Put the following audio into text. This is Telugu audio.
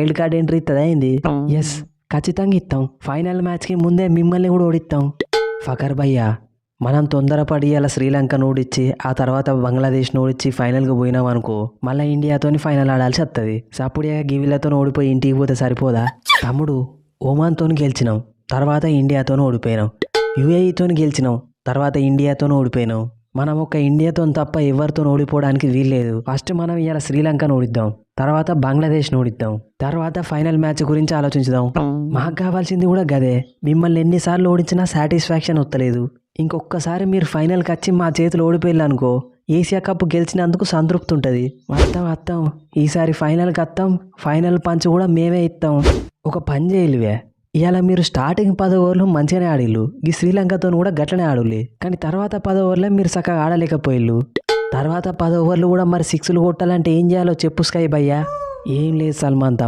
వైల్డ్ కార్డ్ ఎంట్రీ ఇస్తుందా ఏంది? ఎస్, ఖచ్చితంగా ఇస్తాం. ఫైనల్ మ్యాచ్కి ముందే మిమ్మల్ని కూడా ఓడిస్తాం. ఫకర్ భయ్యా, మనం తొందరపడి అలా శ్రీలంకను ఓడించి ఆ తర్వాత బంగ్లాదేశ్ను ఓడించి ఫైనల్కి పోయినాం అనుకో, మళ్ళీ ఇండియాతోని ఫైనల్ ఆడాల్సి వస్తుంది. అప్పుడే గివిలతో ఓడిపోయి ఇంటికి పోతే సరిపోదా? తమ్ముడు, ఒమాన్తో గెలిచినాం, తర్వాత ఇండియాతో ఓడిపోయినాం. యుఏఈతో గెలిచినాం, తర్వాత ఇండియాతో ఓడిపోయినాం. మనం ఒక ఇండియాతో తప్ప ఎవరితో ఓడిపోవడానికి వీల్లేదు. ఫస్ట్ మనం ఇలా శ్రీలంకను ఓడిద్దాం, తర్వాత బంగ్లాదేశ్ను ఓడిద్దాం, తర్వాత ఫైనల్ మ్యాచ్ గురించి ఆలోచించుదాం. మాకు కావాల్సింది కూడా గదే. మిమ్మల్ని ఎన్నిసార్లు ఓడించినా సాటిస్ఫాక్షన్ వస్తలేదు. ఇంకొకసారి మీరు ఫైనల్కి వచ్చి మా చేతులు ఓడిపోయారనుకో, ఏషియా కప్ గెలిచినందుకు సంతృప్తి ఉంటుంది. వస్తాం, ఈసారి ఫైనల్కి వస్తాం. ఫైనల్ పంచ్ కూడా మేమే ఇస్తాం. ఒక పని చేయలివే, ఇవాళ మీరు స్టార్టింగ్ 10 ఓవర్లు మంచిగానే ఆడిల్లు, ఈ శ్రీలంకతో కూడా గట్లనే ఆడులే. కానీ తర్వాత 10 ఓవర్లే మీరు చక్కగా ఆడలేకపోయిల్లు. తర్వాత 10 ఓవర్లు కూడా మరి 6లు కొట్టాలంటే ఏం చేయాలో చెప్పు స్కై భయ్యా. ఏం లేదు సల్మాన్ తమ్ముడు.